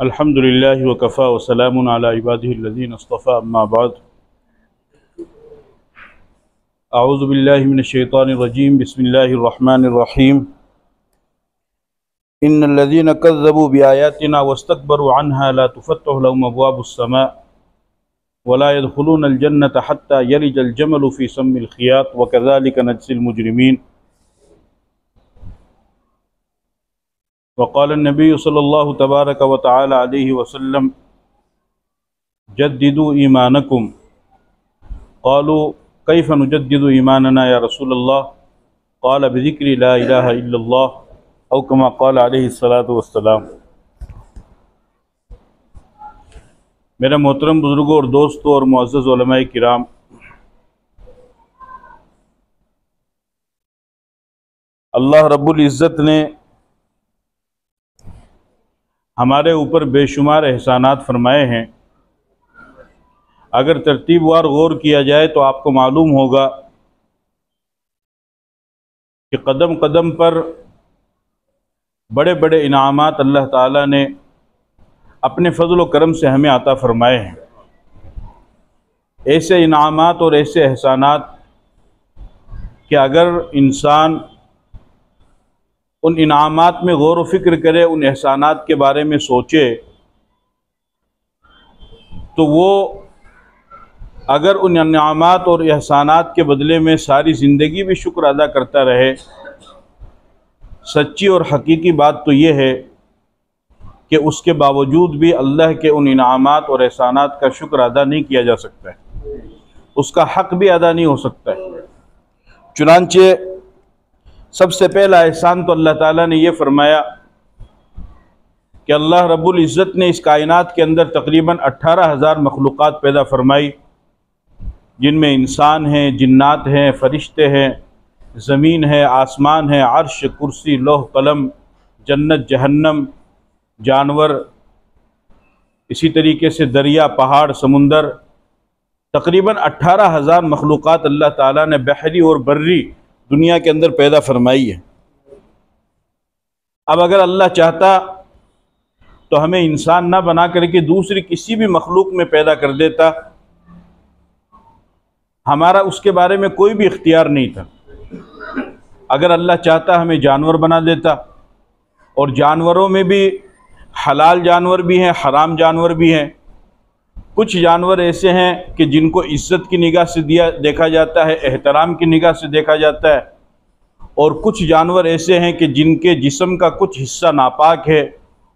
अल्हम्दुलिल्लाहि व कफ़ा व सलामुन अला इबादिहिल्लज़ीना इस्तफ़ा अम्मा बाद। अऊज़ु बिल्लाहि मिनश्शैतानिर रजीम बिस्मिल्लाहिर रहमानिर रहीम। इन्नल्लज़ीना कज़्ज़बू बिआयातिना वस्तकबरू अन्हा ला तुफ़त्तहु लहुम अब्वाबुस समा व ला यदख़ुलूनल जन्नता हत्ता यलिजल जमलु फ़ी सम्मिल ख़ियात व कज़ालिका नज्ज़िल मुजरिमीन। वक़ाल नबी सल्लल्लाहु तबारक व तआला अलैहि वसल्लम जद्दिदू ईमानकुम। क़ालू कैफ़ नुजद्दिदु ईमानना या रसूलल्लाह? क़ाल बिज़िक्रि ला इलाहा इल्लल्लाह औ कमा क़ाल अलैहि सलातु वस्सलाम। मेरे मोहतरम बुज़ुर्गों और दोस्तों और मुअज़्ज़ज़ उलमाए किराम, अल्लाह रब्बुल इज़्ज़त ने हमारे ऊपर बेशुमार एहसानात फरमाए हैं। अगर तरतीबवार गौर किया जाए तो आपको मालूम होगा कि कदम कदम पर बड़े बड़े इनामात अल्लाह ताला ने अपने फ़ज़ल व करम से हमें अता फरमाए हैं। ऐसे इनामात और ऐसे एहसानात कि अगर इंसान उन इनामात में गौर व फ़िक्र करे, उन एहसानात के बारे में सोचे, तो वो अगर उन इनामात और एहसानात के बदले में सारी ज़िंदगी भी शुक्र अदा करता रहे, सच्ची और हकीकी बात तो ये है कि उसके बावजूद भी अल्लाह के उन इनामात और एहसानात का शुक्र अदा नहीं किया जा सकता है, उसका हक़ भी अदा नहीं हो सकता है। चुनांचे सबसे पहला एहसान तो अल्लाह ताला ने ये फ़रमाया कि अल्लाह रब्बुल इज़्ज़त ने इस कायनात के अंदर तकरीबन 18,000 मखलूक़ात पैदा फरमाई, जिनमें इंसान हैं, जिन्नात हैं, फ़रिश्ते हैं, ज़मीन है, आसमान है, अर्श, कुर्सी, लौह कलम, जन्नत, जहन्नम, जानवर, इसी तरीके से दरिया, पहाड़, समुंदर, तकरीबन 18,000 मखलूक़ात अल्लाह ताला ने बहरी और बर्री दुनिया के अंदर पैदा फरमाई है। अब अगर अल्लाह चाहता तो हमें इंसान ना बना करके दूसरी किसी भी मखलूक में पैदा कर देता, हमारा उसके बारे में कोई भी इख्तियार नहीं था। अगर अल्लाह चाहता हमें जानवर बना देता, और जानवरों में भी हलाल जानवर भी हैं, हराम जानवर भी हैं। कुछ जानवर ऐसे हैं कि जिनको इज़्ज़त की निगाह से देखा जाता है, एहतराम की निगाह से देखा जाता है, और कुछ जानवर ऐसे हैं कि जिनके जिस्म का कुछ हिस्सा नापाक है,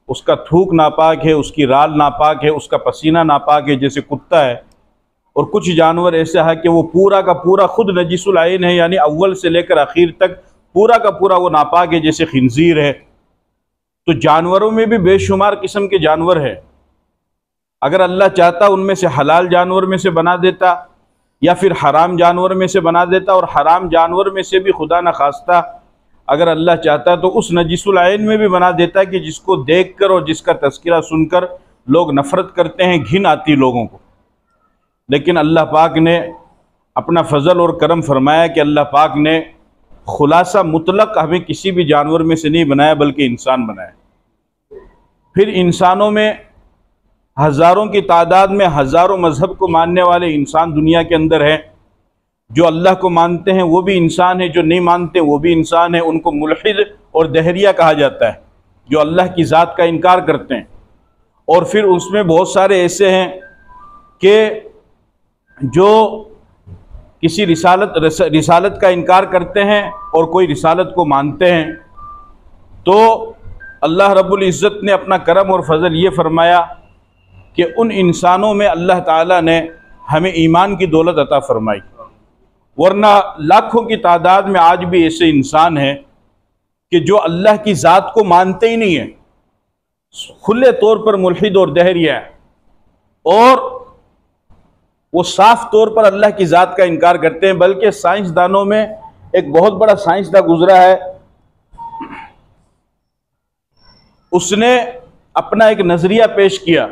उसका थूक नापाक है, उसकी राल नापाक है, उसका पसीना नापाक है, जैसे कुत्ता है। और कुछ जानवर ऐसा है कि वो पूरा का पूरा खुद नजीसुल आइन है, यानी अव्वल से लेकर आखिर तक पूरा का पूरा वो नापाक है, जैसे खिंजीर है। तो जानवरों में भी बेशुमार किस्म के जानवर है। अगर अल्लाह चाहता उनमें से हलाल जानवर में से बना देता, या फिर हराम जानवर में से बना देता, और हराम जानवर में से भी खुदा न खास्ता अगर अल्लाह चाहता तो उस नजीसुल आइन में भी बना देता कि जिसको देखकर और जिसका तज़किरा सुनकर लोग नफ़रत करते हैं, घिन आती लोगों को। लेकिन अल्लाह पाक ने अपना फ़ज़ल और करम फरमाया कि अल्लाह पाक ने खुलासा मुतलक हमें किसी भी जानवर में से नहीं बनाया, बल्कि इंसान बनाया। फिर इंसानों में हज़ारों की तादाद में हज़ारों मज़हब को मानने वाले इंसान दुनिया के अंदर हैं। जो अल्लाह को मानते हैं वो भी इंसान है, जो नहीं मानते वो भी इंसान है। उनको मुल्हिद और दहरिया कहा जाता है, जो अल्लाह की ज़ात का इनकार करते हैं। और फिर उसमें बहुत सारे ऐसे हैं कि जो किसी रिसालत का इनकार करते हैं और कोई रिसालत को मानते हैं। तो अल्लाह रब्बुल इज़्ज़त ने अपना करम और फजल ये फरमाया कि उन इंसानों में अल्लाह ताला ने हमें ईमान की दौलत अता फरमाई, वरना लाखों की तादाद में आज भी ऐसे इंसान हैं कि जो अल्लाह की ज़ात को मानते ही नहीं है, खुले तौर पर मुल्हिद और दहरिया है, और वो साफ तौर पर अल्लाह की ज़ात का इनकार करते हैं। बल्कि साइंसदानों में एक बहुत बड़ा साइंसदान गुजरा है, उसने अपना एक नज़रिया पेश किया,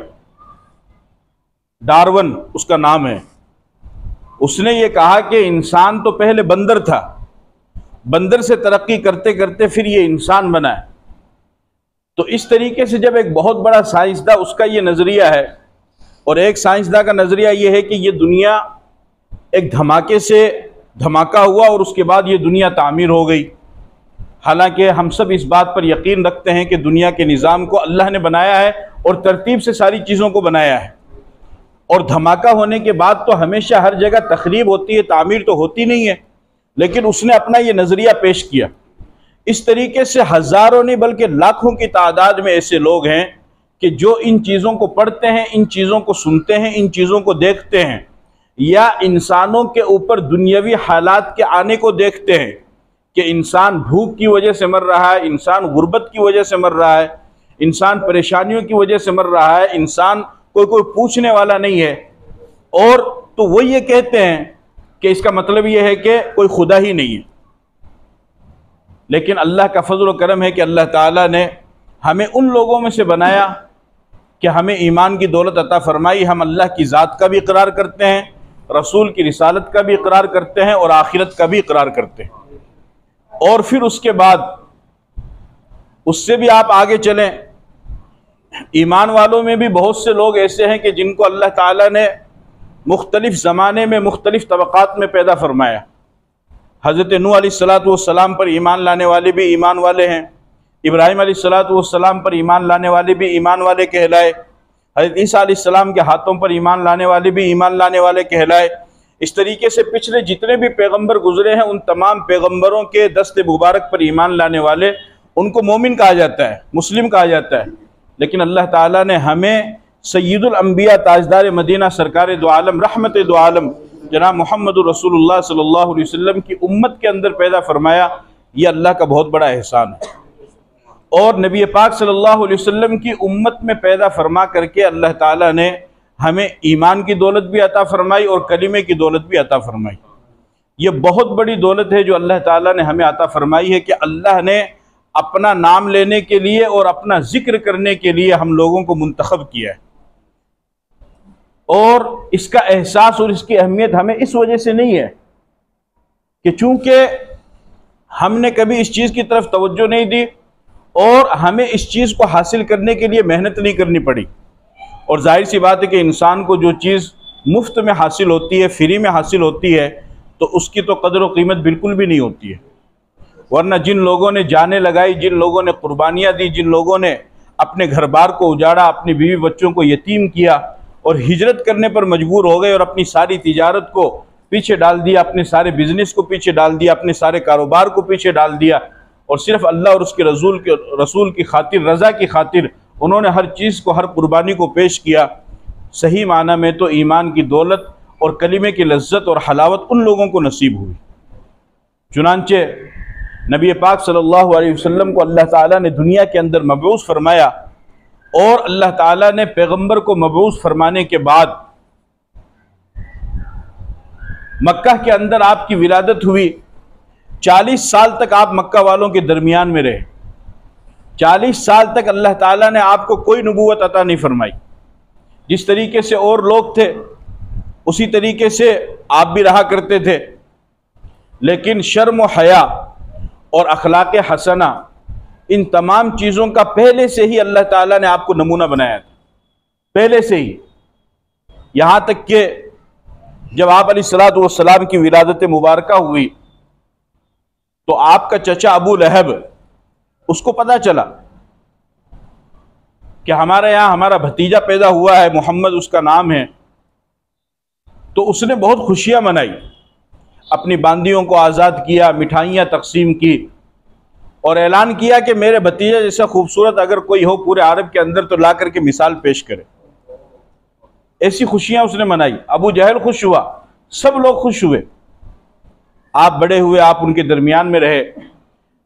डार्विन उसका नाम है। उसने ये कहा कि इंसान तो पहले बंदर था, बंदर से तरक्की करते करते फिर ये इंसान बना है। तो इस तरीके से जब एक बहुत बड़ा साइंसदान उसका ये नज़रिया है, और एक साइंसदान का नज़रिया ये है कि ये दुनिया एक धमाके से धमाका हुआ और उसके बाद ये दुनिया तामीर हो गई। हालांकि हम सब इस बात पर यकीन रखते हैं कि दुनिया के निज़ाम को अल्लाह ने बनाया है और तरतीब से सारी चीज़ों को बनाया है, और धमाका होने के बाद तो हमेशा हर जगह तखरीब होती है, तामीर तो होती नहीं है, लेकिन उसने अपना ये नज़रिया पेश किया। इस तरीके से हज़ारों नहीं बल्कि लाखों की तादाद में ऐसे लोग हैं कि जो इन चीज़ों को पढ़ते हैं, इन चीज़ों को सुनते हैं, इन चीज़ों को देखते हैं, या इंसानों के ऊपर दुनियावी हालात के आने को देखते हैं कि इंसान भूख की वजह से मर रहा है, इंसान गुर्बत की वजह से मर रहा है, इंसान परेशानियों की वजह से मर रहा है, इंसान कोई पूछने वाला नहीं है, और तो वो ये कहते हैं कि इसका मतलब ये है कि कोई खुदा ही नहीं है। लेकिन अल्लाह का फजल और करम है कि अल्लाह ताला ने हमें उन लोगों में से बनाया कि हमें ईमान की दौलत अता फरमाई। हम अल्लाह की ज़ात का भी इकरार करते हैं, रसूल की रिसालत का भी इकरार करते हैं, और आखिरत का भी इकरार करते हैं। और फिर उसके बाद उससे भी आप आगे चलें, ईमान वालों में भी बहुत से लोग ऐसे हैं कि जिनको अल्लाह ताला ने मुख्तलिफ ज़माने में मुख्तलिफ तबक़ात में पैदा फरमाया। हज़रत नूह अलैहिस्सलातु वस्सलाम पर ईमान लाने वाले भी ईमान वाले हैं, इब्राहीम अलैहिस्सलातु वस्सलाम पर ईमान लाने वाले भी ईमान वाले कहलाए, हज़रत ईसा अलैहिस्सलाम के हाथों पर ईमान लाने वाले भी ईमान लाने वाले कहलाए। इस तरीके से पिछले जितने भी पैगम्बर गुजरे हैं उन तमाम पैगम्बरों के दस्ते मुबारक पर ईमान लाने वाले, उनको मोमिन कहा जाता है, मुस्लिम कहा जाता है। लेकिन अल्लाह ताला ने हमें सय्यदुल अंबिया ताजदार मदीना सरकार दो आलम रहमत दो आलम जनाब मोहम्मद रसूलुल्लाह सल्लल्लाहु अलैहि वसल्लम की उम्मत के अंदर पैदा फरमाया। यह अल्लाह का बहुत बड़ा एहसान है। और नबी पाक सल्लल्लाहु अलैहि वसल्लम की उम्मत में पैदा फरमा करके अल्लाह ताला ने हमें ईमान की दौलत भी अता फरमाई और कलीमे की दौलत भी अता फरमाई। ये बहुत बड़ी दौलत है जो अल्लाह ताला ने हमें अता फरमाई है कि अल्लाह ने अपना नाम लेने के लिए और अपना जिक्र करने के लिए हम लोगों को मुंतखब किया है। और इसका एहसास और इसकी अहमियत हमें इस वजह से नहीं है कि चूंकि हमने कभी इस चीज़ की तरफ तवज्जो नहीं दी और हमें इस चीज़ को हासिल करने के लिए मेहनत नहीं करनी पड़ी। और जाहिर सी बात है कि इंसान को जो चीज़ मुफ्त में हासिल होती है, फ्री में हासिल होती है, तो उसकी तो कदर व कीमत बिल्कुल भी नहीं होती है। वरना जिन लोगों ने जानें लगाई, जिन लोगों ने कुर्बानियाँ दी, जिन लोगों ने अपने घर बार को उजाड़ा, अपनी बीवी बच्चों को यतीम किया और हिजरत करने पर मजबूर हो गए और अपनी सारी तिजारत को पीछे डाल दिया, अपने सारे बिजनेस को पीछे डाल दिया, अपने सारे कारोबार को पीछे डाल दिया, और सिर्फ अल्लाह और उसके रसूल की खातिर, रज़ा की खातिर उन्होंने हर चीज़ को, हर कुर्बानी को पेश किया। सही माना में तो ईमान की दौलत और कलीमे की लज्जत और हलावत उन लोगों को नसीब हुई। चुनांचे नबी पाक सल्लल्लाहु अलैहि वसल्लम को अल्लाह ताला ने दुनिया के अंदर मबऊस फरमाया, और अल्लाह ताला ने पैगंबर को मबऊस फरमाने के बाद मक्का के अंदर आपकी विलादत हुई। 40 साल तक आप मक्का वालों के दरमियान में रहे। 40 साल तक अल्लाह ताला ने आपको कोई नबूवत अता नहीं फरमाई। जिस तरीके से और लोग थे उसी तरीके से आप भी रहा करते थे, लेकिन शर्म व हया और अखलाक हसना, इन तमाम चीज़ों का पहले से ही अल्लाह ताला ने आपको नमूना बनाया था, पहले से ही। यहाँ तक कि जब आप अलैहिस्सलातु वस्सलाम की विलादत मुबारका हुई तो आपका चचा अबू लहब, उसको पता चला कि हमारे यहाँ हमारा भतीजा पैदा हुआ है, मोहम्मद उसका नाम है, तो उसने बहुत खुशियाँ मनाई, अपनी बांदियों को आज़ाद किया, मिठाइयाँ तकसीम की और ऐलान किया कि मेरे भतीजे जैसा खूबसूरत अगर कोई हो पूरे अरब के अंदर तो ला करके मिसाल पेश करे। ऐसी खुशियाँ उसने मनाई। अबू जहल खुश हुआ, सब लोग खुश हुए। आप बड़े हुए, आप उनके दरमियान में रहे।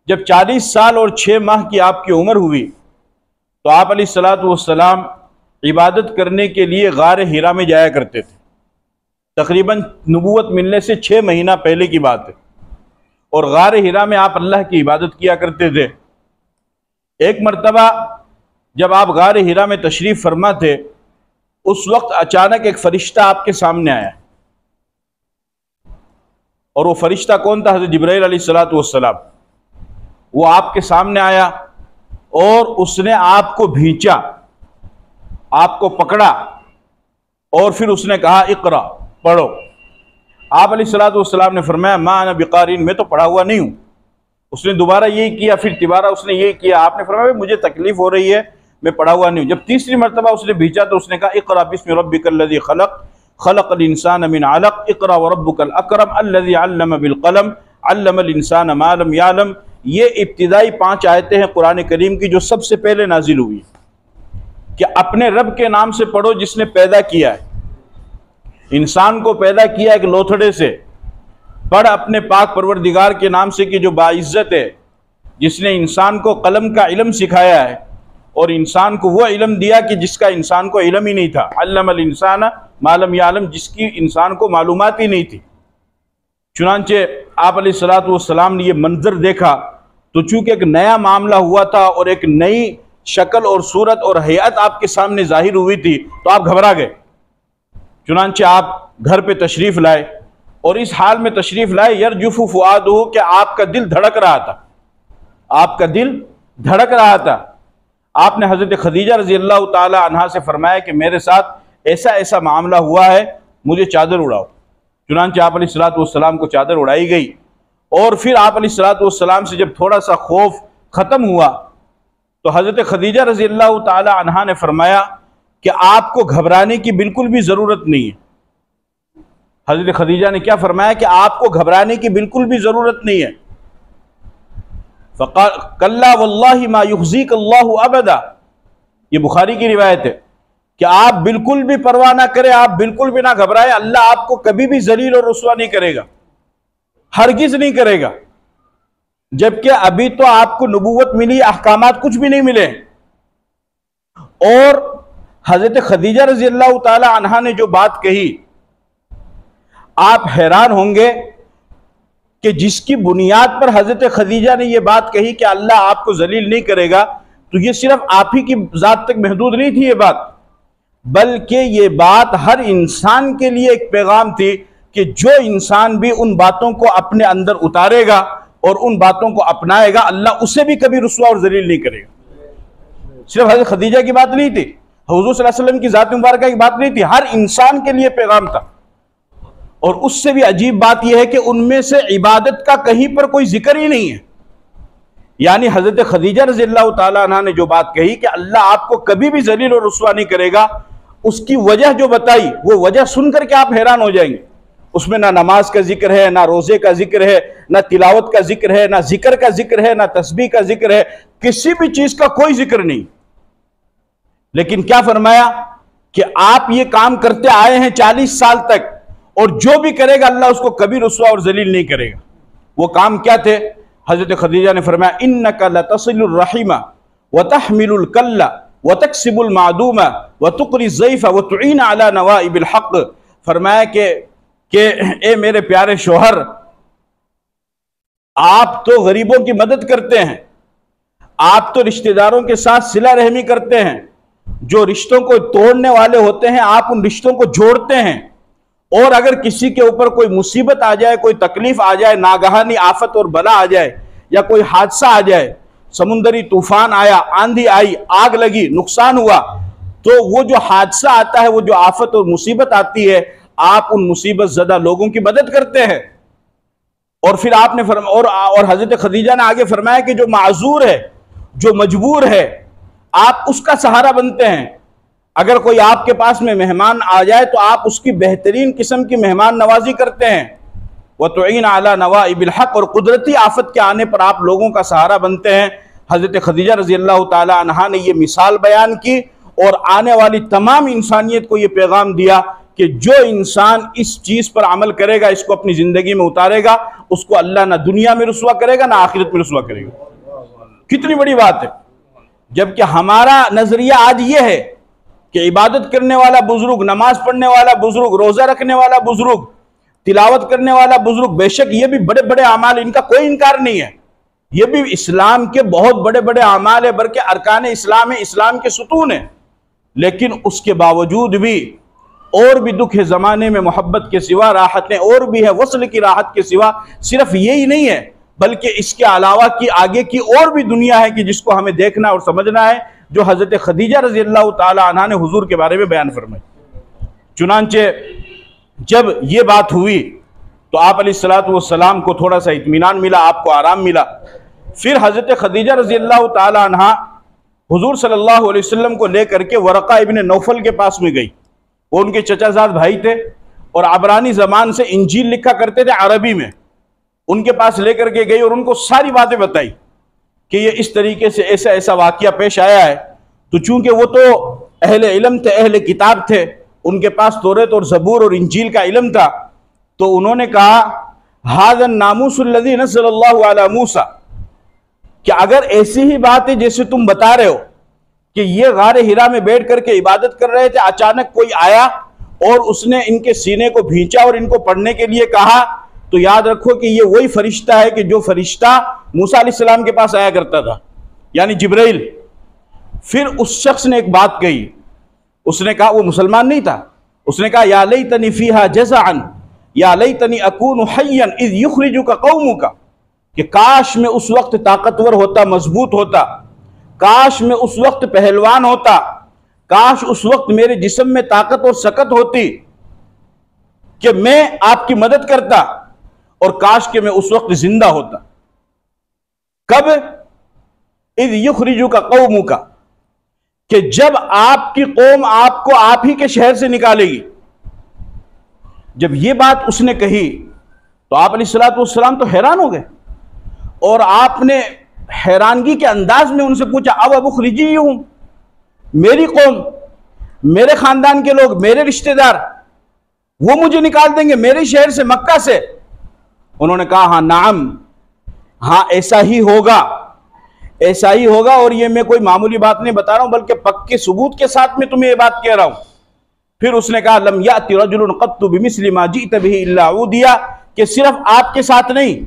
जब 40 साल और 6 माह की आपकी उम्र हुई तो आप अलैहिस्सलातु वस्सलाम इबादत करने के लिए गार हिरा में जाया करते थे। तकरीबन नबूवत मिलने से 6 महीना पहले की बात है, और गार हिरा में आप अल्लाह की इबादत किया करते थे। एक मरतबा जब आप गार हिरा में तशरीफ़ फरमा थे, उस वक्त अचानक एक फ़रिश्ता आपके सामने आया, और वो फ़रिश्ता कौन था? हज़रत जिब्राइल अलैहिस्सलातु वस्सलाम। वो आपके सामने आया और उसने आपको भींचा, आपको पकड़ा और फिर उसने कहा इकरा, पढ़ो। आप अलैहिस्सलातु वस्सलाम ने फरमाया मा अना बिकारिन, मैं तो पढ़ा हुआ नहीं हूं। उसने दोबारा यही किया, फिर तिबारा उसने यही किया। आपने फरमाया मुझे तकलीफ हो रही है, मैं पढ़ा हुआ नहीं हूं। जब तीसरी मरतबा उसने भींचा तो उसने कहा इकरा बिस्मि रब्बिकल लज़ी खलक़ खलक़ल इंसान मिन अलक़ इकरा व रब्बुकल अकरम अल्लज़ी अल्लम बिल क़लम अल्लमल इंसान मा लम यअलम। ये इब्तिदाई 5 आयतें हैं कुरान करीम की जो सबसे पहले नाजिल हुई कि अपने रब के नाम से पढ़ो जिसने पैदा किया है, इंसान को पैदा किया एक लोथड़े से। पढ़ अपने पाक परवरदिगार के नाम से कि जो बाइज्जत है, जिसने इंसान को कलम का इल्म सिखाया है और इंसान को वो इल्म दिया कि जिसका इंसान को इल्म ही नहीं था। अल्लमल इंसान मा लम यअलम, जिसकी इंसान को मालूमात ही नहीं थी। चुनांचे आप अलैहिस्सलातु वस्सलाम ने ये मंजर देखा तो चूंकि एक नया मामला हुआ था और एक नई शक्ल और सूरत और हयात आपके सामने जाहिर हुई थी तो आप घबरा गए। चुनांचे आप घर पे तशरीफ़ लाए और इस हाल में तशरीफ़ लाए यरजुफु फुआदुहु, कि आपका दिल धड़क रहा था, आपका दिल धड़क रहा था। आपने हज़रत खदीजा रज़ी अल्लाह ताला अन्हा से फरमाया कि मेरे साथ ऐसा ऐसा मामला हुआ है, मुझे चादर उड़ाओ। चुनांचे आप अलैहिस्सलातु वस्सलाम को चादर उड़ाई गई और फिर आप अलैहिस्सलातु वस्सलाम से जब थोड़ा सा खौफ ख़त्म हुआ तो हज़रत खदीजा रज़ी अल्लाह ताला अन्हा ने फरमाया कि आपको घबराने की बिल्कुल भी ज़रूरत नहीं है। हज़रत खदीजा ने क्या फरमाया कि आपको घबराने की बिल्कुल भी ज़रूरत नहीं है। फ़क़ाल कल्ला वल्लाहि मा युख़ज़ीक अल्लाहु अबदा, ये बुखारी की रिवायत है कि आप बिल्कुल भी परवाह ना करें, आप बिल्कुल भी ना घबराएं, अल्लाह आपको कभी भी जलील और रुस्वा नहीं करेगा, हरगिज नहीं करेगा। जबकि अभी तो आपको नबूवत मिली, अहकामात कुछ भी नहीं मिले। और हजरत खदीजा रज़ी अल्लाह ताला अन्हा ने जो बात कही, आप हैरान होंगे कि जिसकी बुनियाद पर हजरत खदीजा ने यह बात कही कि अल्लाह आपको जलील नहीं करेगा, तो ये सिर्फ आप ही की जात तक महदूद नहीं थी ये बात, बल्कि ये बात हर इंसान के लिए एक पैगाम थी कि जो इंसान भी उन बातों को अपने अंदर उतारेगा और उन बातों को अपनाएगा, अल्लाह उसे भी कभी रुस्वा और जलील नहीं करेगा। सिर्फ हज़रत खदीजा की बात नहीं थी, हुज़ूर सल्लल्लाहु अलैहि वसल्लम की ज़ात मुबारका की बात नहीं थी, हर इंसान के लिए पैगाम था। और उससे भी अजीब बात यह है कि उनमें से इबादत का कहीं पर कोई जिक्र ही नहीं है। यानी हज़रत खदीजा रज़ी अल्लाह ताला अन्हा ने जो बात कही कि अल्लाह आपको कभी भी जलील और रुस्वा नहीं करेगा, उसकी वजह जो बताई वो वजह सुनकर के आप हैरान हो जाएंगे। उसमें ना नमाज का जिक्र है, ना रोजे का जिक्र है, ना तिलावत का जिक्र है, ना जिक्र का जिक्र है, ना तस्बीह का जिक्र है, किसी भी चीज का कोई जिक्र नहीं। लेकिन क्या फरमाया कि आप ये काम करते आए हैं 40 साल तक, और जो भी करेगा अल्लाह उसको कभी रुस्वा और जलील नहीं करेगा। वो काम क्या थे? हजरत खदीजा ने फरमाया इन्नका लतसिलुर रहीमा व तहमिलुल कल्ला व तक्सिबुल मादूमा व तुक़री ज़ईफ़ा व तुईन अला नवाइबिल हक़। फरमाया कि ए मेरे प्यारे शोहर, आप तो गरीबों की मदद करते हैं, आप तो रिश्तेदारों के साथ सिला रहमी करते हैं, जो रिश्तों को तोड़ने वाले होते हैं आप उन रिश्तों को जोड़ते हैं। और अगर किसी के ऊपर कोई मुसीबत आ जाए, कोई तकलीफ आ जाए, नागहानी आफत और बला आ जाए, या कोई हादसा आ जाए, समुंदरी तूफान आया, आंधी आई, आग लगी, नुकसान हुआ, तो वो जो हादसा आता है, वो जो आफत और मुसीबत आती है, आप उन मुसीबत ज़दा लोगों की मदद करते हैं। और फिर आपने और हजरत खदीजा ने आगे फरमाया कि जो माजूर है, जो मजबूर है, आप उसका सहारा बनते हैं। अगर कोई आपके पास में मेहमान आ जाए तो आप उसकी बेहतरीन किस्म की मेहमान नवाजी करते हैं। व तुईन अला नवाइबिल हक़, और कुदरती आफत के आने पर आप लोगों का सहारा बनते हैं। हज़रत खदीजा रज़ी अल्लाह ताला अन्हा ने यह मिसाल बयान की और आने वाली तमाम इंसानियत को यह पैगाम दिया कि जो इंसान इस चीज़ पर अमल करेगा, इसको अपनी ज़िंदगी में उतारेगा, उसको अल्लाह ना दुनिया में रुस्वा करेगा ना आखिरत में रुस्वा करेगा। कितनी बड़ी बात है। जबकि हमारा नज़रिया आज ये है कि इबादत करने वाला बुजुर्ग, नमाज पढ़ने वाला बुजुर्ग, रोज़ा रखने वाला बुजुर्ग, तिलावत करने वाला बुजुर्ग, बेशक ये भी बड़े बड़े अमाल, इनका कोई इनकार नहीं है, ये भी इस्लाम के बहुत बड़े बड़े अमाल है, बल्कि अरकान इस्लाम है, इस्लाम के सुतून है। लेकिन उसके बावजूद भी और भी दुख है ज़माने में, मोहब्बत के सिवा राहतें और भी है, वस्ल की राहत के सिवा सिर्फ यही नहीं है, बल्कि इसके अलावा की आगे की और भी दुनिया है कि जिसको हमें देखना और समझना है, जो हज़रत खदीजा रज़ी अल्लाह ताला अन्हा ने हुजूर के बारे में बयान फरमाई। चुनांचे जब ये बात हुई तो आप अलैहिस्सलातु वस्सलाम को थोड़ा सा इत्मीनान मिला, आपको आराम मिला। फिर हज़रत खदीजा रज़ी अल्लाह ताला अन्हा हुजूर सल्लल्लाहु अलैहि वसल्लम को लेकर के वरक़ा इब्न नौफल के पास में गई। वो उनके चचाजाद भाई थे और अबरानी ज़बान से इंजील लिखा करते थे अरबी में। उनके पास लेकर के गई और उनको सारी बातें बताई कि ये इस तरीके से ऐसा ऐसा वाक़या पेश आया है। तो चूंकि वो तो अहले इल्म थे, अहले किताब थे, उनके पास तौरात और ज़बूर और इंजील का इल्म था, तो उन्होंने कहा हाज़न नामूसुल्लज़ी नज़्ज़लल्लाहु अला मूसा, कि अगर ऐसी ही बात है जैसे तुम बता रहे हो कि ये गारे हिरा में बैठ करके इबादत कर रहे थे, अचानक कोई आया और उसने इनके सीने को भींचा और इनको पढ़ने के लिए कहा, तो याद रखो कि ये वही फरिश्ता है कि जो फरिश्ता मूसा अलैहिस्सलाम के पास आया करता था, यानी जिब्राइल। फिर उस शख्स ने एक बात कही, उसने कहा, वो मुसलमान नहीं था, उसने कहा या लैतनी फीहा जज़अन या लैतनी अकूनु हय्यन इज़ युखरिजुका कौमुका, कि काश मैं उस वक्त ताकतवर होता, मजबूत होता, काश मैं उस वक्त पहलवान होता, काश उस वक्त मेरे जिस्म में ताकत और सकत होती कि मैं आपकी मदद करता, और काश के मैं उस वक्त जिंदा होता। कब? इज़ युखरिजुका कौमुका, कि जब आपकी कौम आपको आप ही के शहर से निकालेगी। जब ये बात उसने कही तो आप अलैहिस्सलातु वस्सलाम तो हैरान हो गए, और आपने हैरानगी के अंदाज में उनसे पूछा अब अबुखरिजी हूं, मेरी कौम, मेरे खानदान के लोग, मेरे रिश्तेदार, वो मुझे निकाल देंगे मेरे शहर से, मक्का से? उन्होंने कहा हाँ नाम, हाँ ऐसा ही होगा, ऐसा ही होगा। और ये मैं कोई मामूली बात नहीं बता रहा हूं, बल्कि पक्के सबूत के साथ में तुम्हें ये बात कह रहा हूं। फिर उसने कहा लम याति रजुलन क़त्तु बिमिस्लि मा जिअत बिहि इल्ला उदिया, कि सिर्फ आपके साथ नहीं,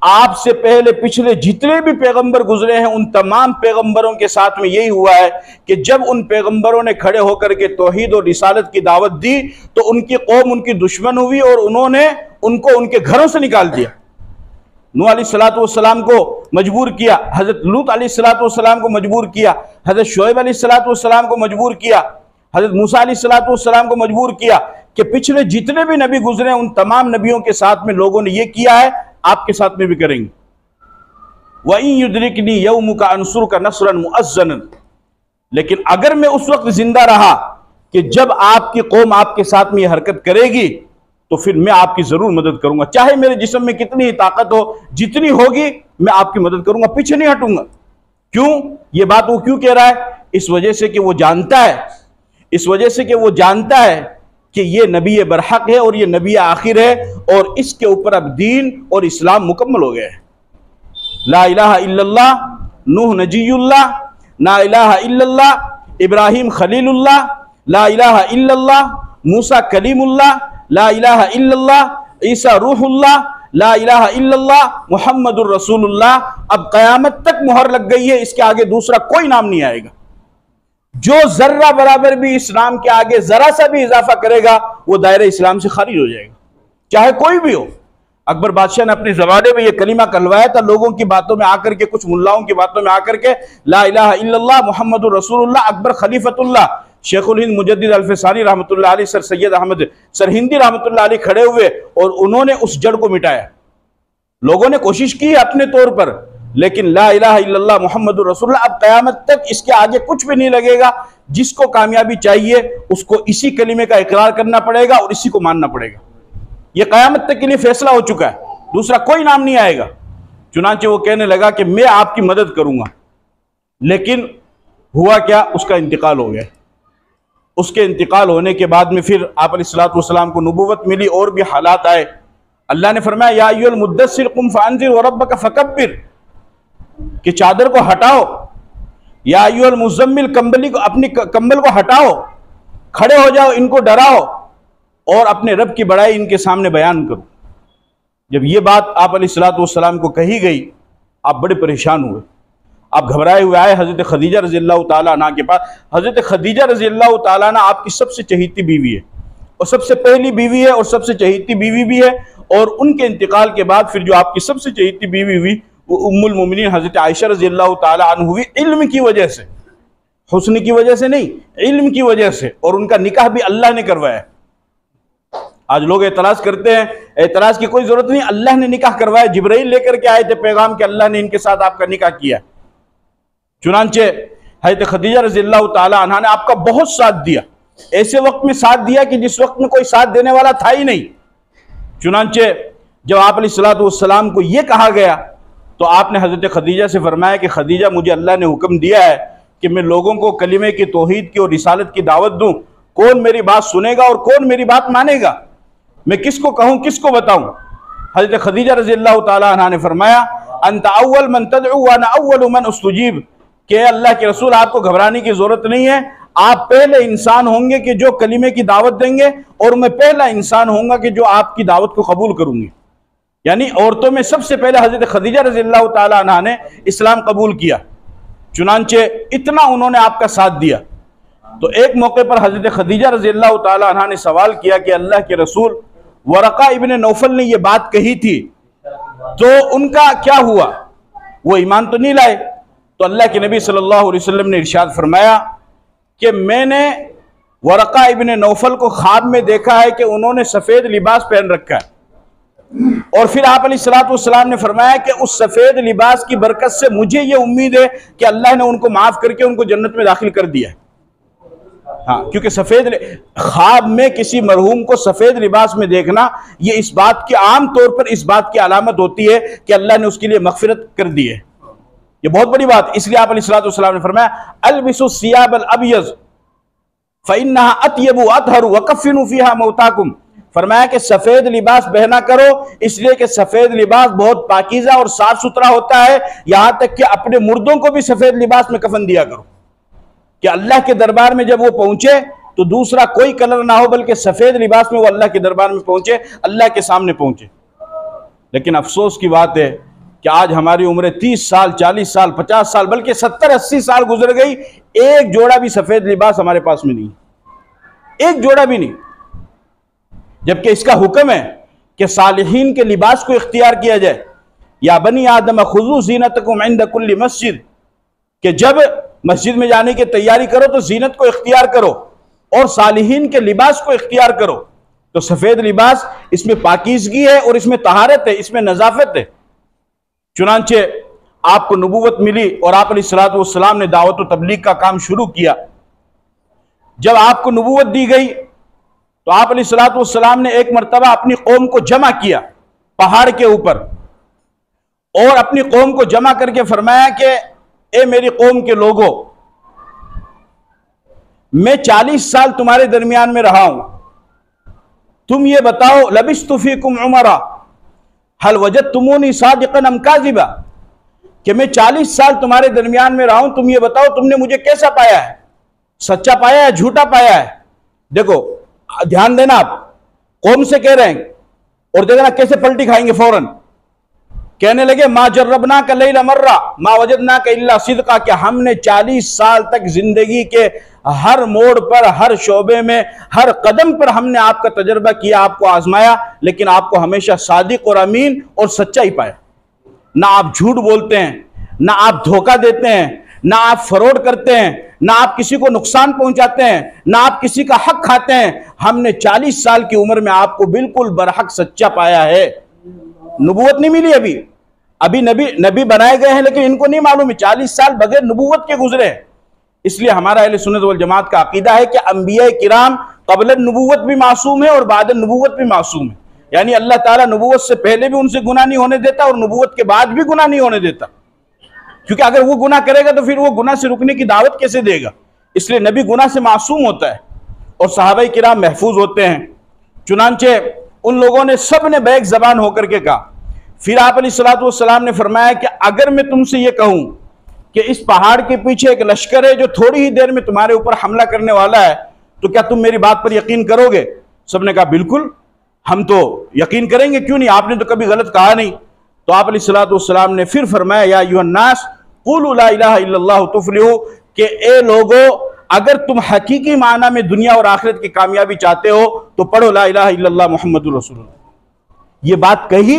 आपसे पहले पिछले जितने भी पैगंबर गुजरे हैं उन तमाम पैगंबरों के साथ में यही हुआ है कि जब उन पैगंबरों ने खड़े होकर के तौहीद और रिसालत की दावत दी तो उनकी कौम उनकी दुश्मन हुई और उन्होंने उनको उनके घरों से निकाल दिया। नूह अलैहिस्सलातु वस्सलाम को मजबूर किया, हजरत लूत अलैहिस्सलातु वस्सलाम को मजबूर किया, हजरत शुएब अलैहिस्सलातु वस्सलाम को मजबूर किया, हजरत मूसा अलैहिस्सलातु वस्सलाम को मजबूर किया, कि पिछले जितने भी नबी गुजरे उन तमाम नबियों के साथ में लोगों ने यह किया है, आपके साथ में भी करेंगे। वइन युद्रिकनी यौमुका अंसुरका नस्रन मुअज्जनन, लेकिन अगर मैं उस वक्त जिंदा रहा कि जब आपकी कौम आपके साथ में यह हरकत करेगी तो फिर मैं आपकी जरूर मदद करूंगा, चाहे मेरे जिस्म में कितनी ही ताकत हो, जितनी होगी मैं आपकी मदद करूंगा, पीछे नहीं हटूंगा। क्यों? ये बात वो क्यों कह रहा है? इस वजह से कि वो जानता है, इस वजह से कि वो जानता है कि ये नबी बरहक है और ये नबी आखिर है, और इसके ऊपर अब दीन और इस्लाम मुकम्मल हो गया है। ला इलाहा इल्लल्लाह नूह नजीयुल्लाह, ला इलाहा इल्लल्लाह इब्राहिम खलीलुल्लाह, ला इलाहा इल्लल्लाह मूसा कलीमुल्लाह, ला इलाहा इल्लल्लाह ईसा रूहुल्लाह, ला इलाहा इल्लल्लाह मुहम्मदुर रसूलुल्लाह। अब क़यामत तक मुहर लग गई है, इसके आगे दूसरा कोई नाम नहीं आएगा। जो जर्रा बराबर भी इस्लाम के आगे जरा सा भी इजाफा करेगा वो दायरे इस्लाम से खारिज हो जाएगा, चाहे कोई भी हो। अकबर बादशाह ने अपने ज़माने में ये कलीमा कहलवाया था, लोगों की बातों में आकर के, कुछ मुल्लाओं की बातों में आकर के ला इलाहा इल्लल्लाह मुहम्मदुर रसूलुल्लाह अकबर खलीफतुल्लाह शेखुल हिंद मुजद्दिद अल्फसानी रहमतुल्लाह अलैह, सर सैयद अहमद सरहिंदी रहमतुल्लाह अलैह खड़े हुए और उन्होंने उस जड़ को मिटाया। लोगों ने कोशिश की अपने तौर पर, लेकिन ला इलाहा इल्लल्लाह मुहम्मदुर रसूलुल्लाह अब क़यामत तक इसके आगे कुछ भी नहीं लगेगा। जिसको कामयाबी चाहिए उसको इसी कलीमे का इकरार करना पड़ेगा और इसी को मानना पड़ेगा। यह क़यामत तक के लिए फैसला हो चुका है, दूसरा कोई नाम नहीं आएगा। चुनांचे वो कहने लगा कि मैं आपकी मदद करूंगा, लेकिन हुआ क्या, उसका इंतकाल हो गया। उसके इंतकाल होने के बाद में फिर आप अलैहिस्सलातु वस्सलाम को नबूवत मिली और भी हालात आए। अल्लाह ने फरमाया या अय्युहल मुद्दस्सिर कुम फअंज़िर व रब्बका फकब्बिर, कि चादर को हटाओ, या अय्युहल मुज़म्मिल कंबली को, अपनी कंबल को हटाओ, खड़े हो जाओ, इनको डराओ और अपने रब की बड़ाई इनके सामने बयान करो। जब ये बात आप अलैहिस्सलातु वस्सलाम को कही गई, आप बड़े परेशान हुए, आप घबराए हुए आए हज़रत खदीजा रज़ी अल्लाह ताला अन्हा के पास। हज़रत खदीजा रज़ी अल्लाह ताला अन्हा आपकी सबसे चहीती बीवी है, और सबसे पहली बीवी है और सबसे चहीती बीवी भी है, और उनके इंतकाल के बाद फिर जो आपकी सबसे चहेती बीवी हुई वो उम्मुल मोमिनीन हज़रत आयशा रज़ियल्लाहु ताला अन्हा हुई, इल्म की वजह से, हुस्न की वजह से नहीं, इल्म की वजह से। और उनका निकाह भी अल्लाह ने करवाया। आज लोग एतराज़ करते हैं, एतराज़ की कोई ज़रूरत नहीं, अल्लाह ने निकाह करवाया। जिब्राइल लेकर के आए थे पैगाम कि अल्लाह ने इनके साथ आपका निकाह किया। चुनांचे हज़रत खदीजा रज़ियल्लाहु ताला अन्हा ने आपका बहुत साथ दिया, ऐसे वक्त में साथ दिया कि जिस वक्त में कोई साथ देने वाला था ही नहीं। चुनांचे जब आप अलैहिस्सलातु वस्सलाम को यह कहा गया तो आपने हज़रत खदीजा से फरमाया कि खदीजा, मुझे अल्लाह ने हुक्म दिया है कि मैं लोगों को कलिमे की, तौहीद की और रिसालत की दावत दूं। कौन मेरी बात सुनेगा और कौन मेरी बात मानेगा? मैं किसको कहूं, किसको बताऊं? हज़रत खदीजा रज़ियल्लाहु ताला अन्हा ने फरमाया, अंत अव्वल मन तदउ व अना अव्वलु मन उस्तुजीब, कि अल्लाह के रसूल आपको घबराने की जरूरत नहीं है, आप पहले इंसान होंगे कि जो कलिमे की दावत देंगे और मैं पहला इंसान होऊंगा कि जो आपकी दावत को कबूल करूंगी। यानी औरतों में सबसे पहले हज़रत खदीजा रज़ियल्लाहु ताला अन्हा ने इस्लाम कबूल किया। चुनांचे इतना उन्होंने आपका साथ दिया। तो एक मौके पर हज़रत खदीजा रज़ियल्लाहु ताला अन्हा ने सवाल किया कि अल्लाह के रसूल, वरक़ा इब्न नौफल ने यह बात कही थी तो उनका क्या हुआ, वो ईमान तो नहीं लाए? तो अल्लाह के नबी सल्लल्लाहु अलैहि वसल्लम ने इरशाद फरमाया कि मैंने वरक़ा इब्न नौफल को ख्वाब में देखा है कि उन्होंने सफ़ेद लिबास पहन रखा है, और फिर आप अलैहिस्सलातु वस्सलाम ने फरमाया कि उस सफ़ेद लिबास की बरकत से मुझे ये उम्मीद है कि अल्लाह ने उनको माफ़ करके उनको जन्नत में दाखिल कर दिया है। हाँ, क्योंकि सफ़ेद ख्वाब में किसी मरहूम को सफ़ेद लिबास में देखना, ये इस बात की आम तौर पर इस बात की अलामत होती है कि अल्लाह ने उसके लिए मग़फ़िरत कर दी है। ये बहुत बड़ी बात। इसलिए आप अलैहिस्सलातु वस्सलाम ने फरमाया, अलबिसु सियाबल अबयज़ फ़इन्नहा अत्यबु अतहरु वकफ़िनु फ़ीहा मौताकुम। फरमाया कि सफ़ेद लिबास पहना करो, इसलिए कि सफ़ेद लिबास बहुत पाकीज़ा और साफ सुथरा होता है। यहां तक कि अपने मुर्दों को भी सफ़ेद लिबास में कफन दिया करो कि अल्लाह के दरबार में जब वो पहुंचे तो दूसरा कोई कलर ना हो, बल्कि सफ़ेद लिबास में वो अल्लाह के दरबार में पहुंचे, अल्लाह के सामने पहुंचे। लेकिन अफसोस की बात है कि आज हमारी उम्र 30 साल, 40 साल, 50 साल, बल्कि 70-80 साल गुजर गई, एक जोड़ा भी सफ़ेद लिबास हमारे पास में नहीं, एक जोड़ा भी नहीं। जबकि इसका हुक्म है कि सालिहीन के लिबास को इख्तियार किया जाए। या बनी आदम खुज़ू ज़ीनतकुम इंद कुल्ली मस्जिद, कि जब मस्जिद में जाने की तैयारी करो तो जीनत को इख्तियार करो और सालिहीन के लिबास को इख्तियार करो। तो सफ़ेद लिबास, इसमें पाकीज़गी है और इसमें तहारत है, इसमें नज़ाफत है। चुनांचे आपको नबूवत मिली और आप अलैहिस्सलातु वस्सलाम ने दावत व तबलीग का काम शुरू किया। जब आपको नबूवत दी गई तो आप अलैहिस्सलातु वस्सलाम ने एक मरतबा अपनी कौम को जमा किया पहाड़ के ऊपर, और अपनी कौम को जमा करके फरमाया कि ए मेरी कौम के लोगों, मैं 40 साल तुम्हारे दरमियान में रहा हूं, तुम ये बताओ, लबिस्तु फीकुम उमरा हल वजदतुमूनी सादिक़न अम काज़िबा, कि मैं 40 साल तुम्हारे दरमियान में रहा हूं, तुम ये बताओ तुमने मुझे कैसा पाया है, सच्चा पाया है, झूठा पाया है? देखो ध्यान देना, आप कौम से कह रहे हैं और देखना कैसे पलटी खाएंगे फौरन। कहने लगे, मा जर्रबना का लैला मर्रा मा वजदना का इल्ला सिद्का, कि हमने 40 साल तक जिंदगी के हर मोड़ पर, हर शोबे में, हर कदम पर हमने आपका तजर्बा किया, आपको आजमाया, लेकिन आपको हमेशा सादिक और अमीन और सच्चा ही पाया। ना आप झूठ बोलते हैं, ना आप धोखा देते हैं, ना आप फरोड करते हैं, ना आप किसी को नुकसान पहुंचाते हैं, ना आप किसी का हक खाते हैं। हमने 40 साल की उम्र में आपको बिल्कुल बरहक सच्चा पाया है। नबूवत नहीं मिली अभी नबी बनाए गए हैं, लेकिन इनको नहीं मालूम है 40 साल बगैर नबूवत के गुजरे हैं। इसलिए हमारा अहले सुन्नत वल जमात का अकीदा है कि अंबिया किराम क़ब्ल नबूवत भी मासूम है और बाद नबूवत भी मासूम है। यानी अल्लाह ताला नबूवत से पहले भी उनसे गुनाह नहीं होने देता और नबूवत के बाद भी गुनाह नहीं होने देता, क्योंकि अगर वो गुनाह करेगा तो फिर वो गुनाह से रुकने की दावत कैसे देगा? इसलिए नबी गुनाह से मासूम होता है और सहाबाए किराम महफूज होते हैं। चुनांचे उन लोगों ने, सब ने बैक जबान होकर के कहा। फिर आप अलैहिस्सलातु वस्सलाम ने फरमाया कि अगर मैं तुमसे ये कहूं कि इस पहाड़ के पीछे एक लश्कर है जो थोड़ी ही देर में तुम्हारे ऊपर हमला करने वाला है, तो क्या तुम मेरी बात पर यकीन करोगे? सबने कहा बिल्कुल, हम तो यकीन करेंगे, क्यों नहीं, आपने तो कभी गलत कहा नहीं। तो आप अलैहिस्सलातु वस्सलाम ने फिर फरमाया, या अय्युहन्नास क़ूलू ला इलाहा इल्लल्लाह तुफ़्लिहू, कि ए लोगो, अगर तुम हकीकी माना में दुनिया और आखिरत की कामयाबी चाहते हो तो पढ़ो ला इलाहा इल्लल्लाह मुहम्मदुर रसूलुल्लाह। ये बात कही,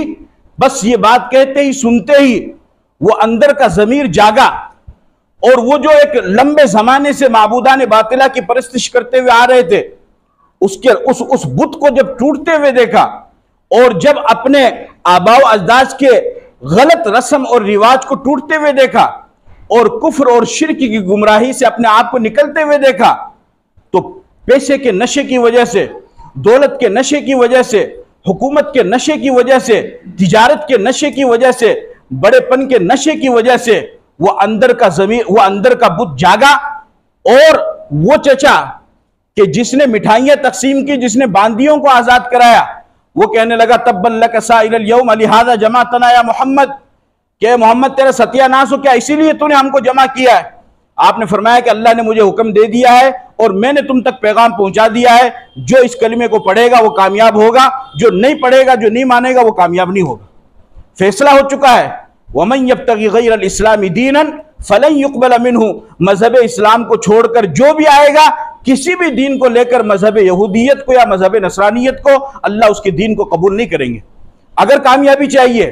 बस ये बात कहते ही सुनते ही वो अंदर का ज़मीर जागा और वो जो एक लंबे जमाने से माबूदान बातिला की परस्तिश करते हुए आ रहे थे, उसके उस बुत को जब टूटते हुए देखा और जब अपने आबाओ अजदाद के गलत रस्म और रिवाज को टूटते हुए देखा और कुफ्र और शिर्क की गुमराही से अपने आप को निकलते हुए देखा, तो पैसे के नशे की वजह से, दौलत के नशे की वजह से, हुकूमत के नशे की वजह से, तिजारत के नशे की वजह से, बड़ेपन के नशे की वजह से वो अंदर का ज़मीर, वो अंदर का बुत जागा। और वो चचा कि जिसने मिठाइयां तकसीम की, जिसने बांदियों को आजाद कराया, वो कहने लगा तब्बन लक साइलल यौम लिहाजा जमातना या मोहम्मद, के मोहम्मद तेरा सत्यानाश हो क्या, इसीलिए तूने हमको जमा किया है। आपने फरमाया कि अल्लाह ने मुझे हुक्म दे दिया है और मैंने तुम तक पैगाम पहुंचा दिया है, जो इस कलिमे को पढ़ेगा वो कामयाब होगा, जो नहीं पढ़ेगा, जो नहीं मानेगा वो कामयाब नहीं होगा। फैसला हो चुका है। वमन यब्तगी गैरल इस्लामी दीनन फलन युक़बल मिन्हु, मजहब इस्लाम को छोड़कर जो भी आएगा किसी भी दीन को लेकर, मजहब यहूदियत को या मजहब नसरानियत को, अल्लाह उसके दीन को कबूल नहीं करेंगे। अगर कामयाबी चाहिए,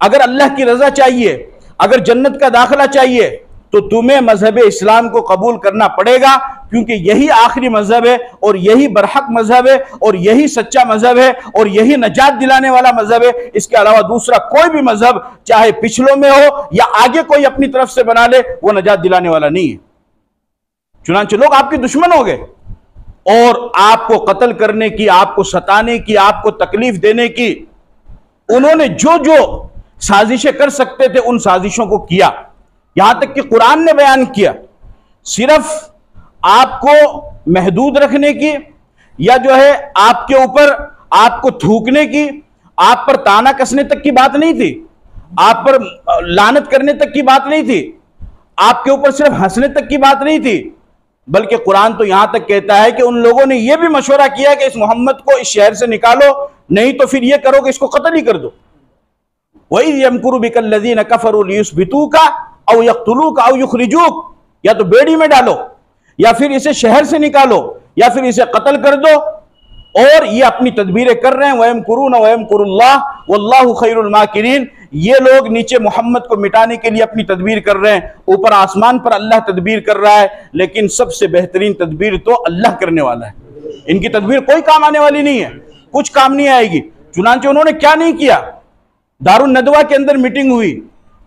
अगर अल्लाह की रजा चाहिए, अगर जन्नत का दाखिला चाहिए, तो तुम्हें मजहब इस्लाम को कबूल करना पड़ेगा, क्योंकि यही आखिरी मजहब है और यही बरहक मजहब है और यही सच्चा मजहब है और यही नजात दिलाने वाला मजहब है। इसके अलावा दूसरा कोई भी मजहब, चाहे पिछलों में हो या आगे कोई अपनी तरफ से बना ले, वो नजात दिलाने वाला नहीं है। चुनांचे लोग आपके दुश्मन हो गए और आपको कत्ल करने की, आपको सताने की, आपको तकलीफ देने की, उन्होंने जो जो साजिशें कर सकते थे उन साजिशों को किया। यहां तक कि कुरान ने बयान किया, सिर्फ आपको महदूद रखने की या जो है आपके ऊपर आपको थूकने की, आप पर ताना कसने तक की बात नहीं थी, आप पर लानत करने तक की बात नहीं थी, आपके ऊपर सिर्फ हंसने तक की बात नहीं थी, बल्कि कुरान तो यहां तक कहता है कि उन लोगों ने यह भी मशवरा किया कि इस मोहम्मद को इस शहर से निकालो, नहीं तो फिर यह करो कि इसको कत्ल ही कर दो। वही यमकुरु बिकल्लज़ीना कफरू लियुस्बितूका औ यक़्तुलूका औ युख़रिजूक, या तो बेड़ी में डालो या फिर इसे शहर से निकालो या फिर इसे कत्ल कर दो। और ये अपनी तदबीरें कर रहे हैं। वयमकुरून वयमकुरुल्लाह वल्लाहु खैरुल माकिरीन। ये लोग नीचे मोहम्मद को मिटाने के लिए अपनी तदबीर कर रहे हैं, ऊपर आसमान पर अल्लाह तदबीर कर रहा है, लेकिन सबसे बेहतरीन तदबीर तो अल्लाह करने वाला है। इनकी तदबीर कोई काम आने वाली नहीं है, कुछ काम नहीं आएगी। चुनांचे उन्होंने क्या नहीं किया, दारुन नदवा के अंदर मीटिंग हुई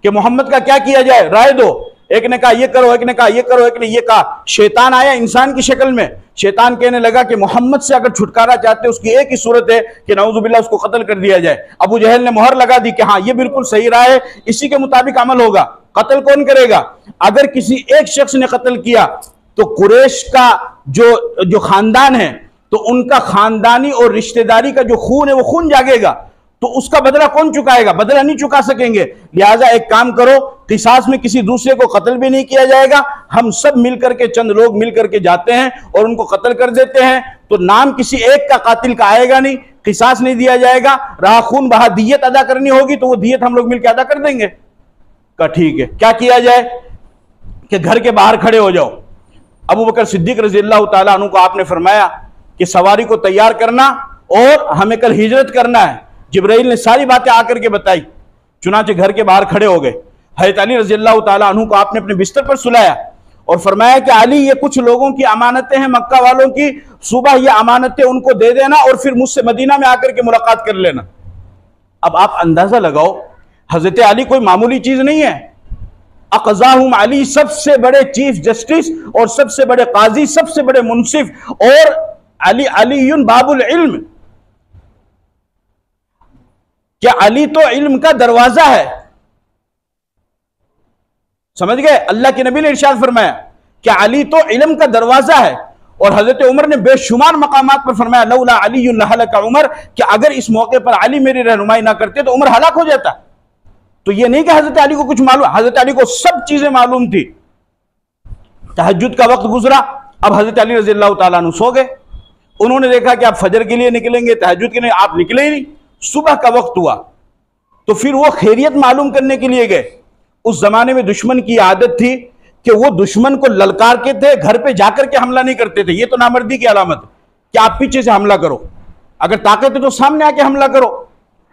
कि मोहम्मद का क्या किया जाए, राय दो। एक ने कहा ये करो, एक ने कहा ये करो, एक ने ये कहा। शैतान आया इंसान की शक्ल में, शैतान कहने लगा कि मोहम्मद से अगर छुटकारा चाहते हो उसकी एक ही सूरत है कि नऊजुबिल्लाह उसको कत्ल कर दिया जाए। अबू जहल ने मोहर लगा दी कि हाँ ये बिल्कुल सही राय है, इसी के मुताबिक अमल होगा। कत्ल कौन करेगा? अगर किसी एक शख्स ने कत्ल किया तो कुरैश का जो खानदान है, तो उनका खानदानी और रिश्तेदारी का जो खून है वो खून जागेगा, तो उसका बदला कौन चुकाएगा? बदला नहीं चुका सकेंगे। लिहाजा एक काम करो, किसास में किसी दूसरे को कत्ल भी नहीं किया जाएगा, हम सब मिलकर के, चंद लोग मिलकर के जाते हैं और उनको कत्ल कर देते हैं, तो नाम किसी एक का कातिल का आएगा नहीं, किसास नहीं दिया जाएगा, रहा खून बहा, दियत अदा करनी होगी तो वो दियत हम लोग मिलकर अदा कर देंगे। का ठीक है, क्या किया जाए कि घर के बाहर खड़े हो जाओ। अबू बकर सिद्दीक रज़ियल्लाहु ताला अन्हु को आपने फरमाया कि सवारी को तैयार करना और हमें कल हिजरत करना है। जिब्राइल ने सारी बातें आकर के बताई, चुनांचे घर के बाहर खड़े हो गए। हज़रत अली रज़ियल्लाहु ताला अन्हु को आपने अपने बिस्तर पर सुलाया और फरमाया कि अली ये कुछ लोगों की अमानतें हैं, मक्का वालों की, सुबह ये अमानतें उनको दे देना और फिर मुझसे मदीना में आकर के मुलाकात कर लेना। अब आप अंदाजा लगाओ, हज़रत अली कोई मामूली चीज नहीं है। अक़ज़ाहुम अली, सबसे बड़े चीफ जस्टिस और सबसे बड़े काजी, सबसे बड़े मुंसिफ, और अली अलीयुन बाबुल इल्म, क्या अली तो इल्म का दरवाजा है। समझ गए? अल्लाह के नबी ने इरशाद फरमाया कि अली तो इल्म का दरवाजा है। और हजरत उमर ने बेशुमार मकामात पर फरमाया लौला अली लहलक उमर, कि अगर इस मौके पर अली मेरी रहनुमाई ना करते तो उमर हलाक हो जाता। तो यह नहीं कि हजरत अली को कुछ मालूम, हजरत अली को सब चीजें मालूम थी। तहज्जुद का वक्त गुजरा, अब हजरत अली रज़ियल्लाहु ताला अन्हु सो गए। उन्होंने देखा कि आप फजर के लिए निकलेंगे, तहज्जुद के लिए आप निकले ही नहीं। सुबह का वक्त हुआ तो फिर वो खैरियत मालूम करने के लिए गए। उस जमाने में दुश्मन की आदत थी कि वो दुश्मन को ललकार के थे, घर पे जाकर के हमला नहीं करते थे। ये तो नामर्दी की अलामत है कि आप पीछे से हमला करो, अगर ताकत है तो सामने आके हमला करो।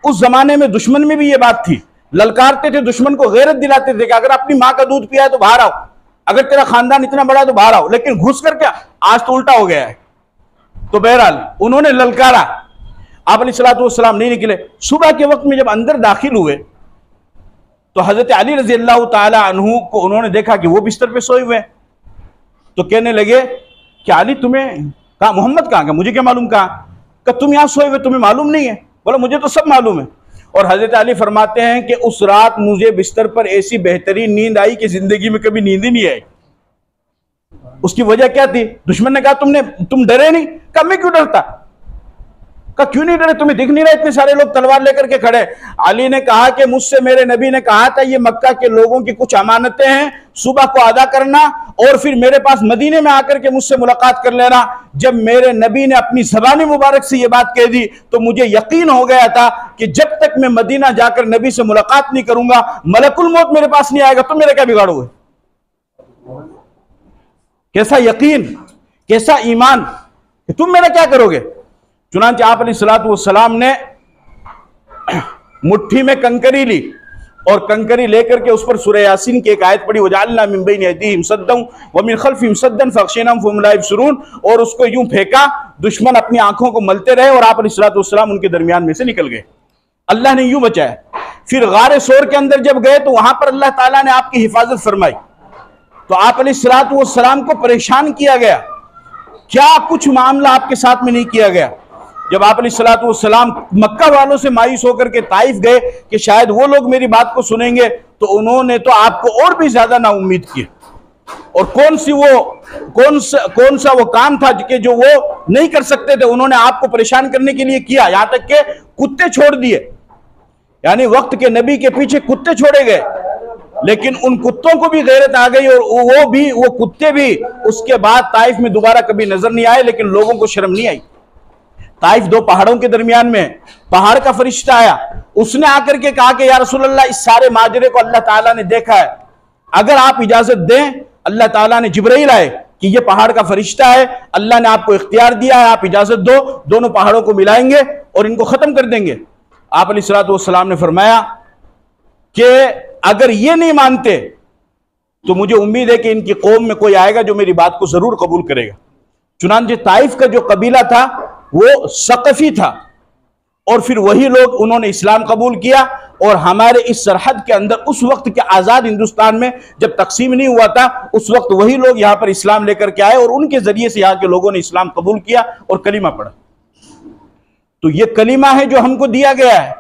उस जमाने में दुश्मन में भी ये बात थी, ललकारते थे दुश्मन को, गैरत दिलाते थे कि अगर अपनी माँ का दूध पिया है तो बाहर आओ, अगर तेरा खानदान इतना बड़ा है तो बाहर आओ। लेकिन घुस कर क्या, आज तो उल्टा हो गया है। तो बहरहाल उन्होंने ललकारा, आप अलैहिस्सलाम नहीं निकले। सुबह के वक्त में जब अंदर दाखिल हुए तो हजरत अली रजी अल्लाह ताला अन्हु को उन्होंने देखा कि वो बिस्तर पे सोए हुए हैं। तो कहने लगे कि अली तुम्हें कहा, मोहम्मद कहाँ गया, मुझे क्या मालूम कहा, तुम यहां सोए हुए तुम्हें मालूम नहीं है? बोला मुझे तो सब मालूम है। और हजरत अली फरमाते हैं कि उस रात मुझे बिस्तर पर ऐसी बेहतरीन नींद आई कि जिंदगी में कभी नींद ही नहीं आई। उसकी वजह क्या थी? दुश्मन ने कहा तुम डरे नहीं? कहा मैं क्यों डरता? कहा क्यों नहीं डरे, तुम्हें दिख नहीं रहा इतने सारे लोग तलवार लेकर के खड़े? अली ने कहा कि मुझसे मेरे नबी ने कहा था ये मक्का के लोगों की कुछ अमानतें हैं, सुबह को अदा करना और फिर मेरे पास मदीने में आकर के मुझसे मुलाकात कर लेना। जब मेरे नबी ने अपनी ज़बान मुबारक से ये बात कह दी तो मुझे यकीन हो गया था कि जब तक मैं मदीना जाकर नबी से मुलाकात नहीं करूंगा मलकुल मौत मेरे पास नहीं आएगा। तुम मेरा क्या बिगाड़ोगे? कैसा यकीन, कैसा ईमान कि तुम मेरा क्या करोगे। चुनांचे आप अलैहिस्सलाम ने मुट्ठी में कंकरी ली और कंकरी लेकर के उस पर सूरह यासीन की एक आयत पढ़ी, वजअलना मिन बैनि अयदीहिम सद्दन व मिन खल्फिहिम सद्दन फअग़शयनाहुम फहुम ला युबसिरून, और उसको यूं फेंका, दुश्मन अपनी आंखों को मलते रहे और आप अलैहिस्सलाम उनके दरमियान में से निकल गए। अल्लाह ने यूं बचाया। फिर गारे सोर के अंदर जब गए तो वहां पर अल्लाह ताला ने आपकी हिफाजत फरमाई। तो आप अलैहिस्सलाम को परेशान किया गया, क्या कुछ मामला आपके साथ में नहीं किया गया? जब आप अलैहिस्सलाम मक्का वालों से मायूस होकर के ताइफ गए कि शायद वो लोग मेरी बात को सुनेंगे, तो उन्होंने तो आपको और भी ज्यादा नाउम्मीद किया। और कौन सा वो काम था कि जो वो नहीं कर सकते थे, उन्होंने आपको परेशान करने के लिए किया, यहां तक के कुत्ते छोड़ दिए। यानी वक्त के नबी के पीछे कुत्ते छोड़े गए, लेकिन उन कुत्तों को भी गैरत आ गई और वो कुत्ते भी उसके बाद ताइफ में दोबारा कभी नजर नहीं आए। लेकिन लोगों को शर्म नहीं आई। ताइफ दो पहाड़ों के दरमियान में, पहाड़ का फरिश्ता आया, उसने आकर के कहा कि या रसूल अल्लाह इस सारे माजरे को अल्लाह ताला ने देखा है, अगर आप इजाजत दें, अल्लाह ताला ने जिब्राइल आए कि ये पहाड़ का फरिश्ता है, अल्लाह ने आपको इख्तियार दिया है, आप इजाजत दो, दोनों पहाड़ों को मिलाएंगे और इनको खत्म कर देंगे। आप अलैहिस्सलाम ने फरमाया कि अगर ये नहीं मानते तो मुझे उम्मीद है कि इनकी कौम में कोई आएगा जो मेरी बात को जरूर कबूल करेगा। चुनांचे ताइफ का जो कबीला था वो सकफी था, और फिर वही लोग उन्होंने इस्लाम कबूल किया। और हमारे इस सरहद के अंदर उस वक्त के आज़ाद हिंदुस्तान में जब तकसीम नहीं हुआ था, उस वक्त वही लोग यहाँ पर इस्लाम लेकर के आए और उनके जरिए से यहाँ के लोगों ने इस्लाम कबूल किया और कलीमा पढ़ा। तो ये कलीमा है जो हमको दिया गया है,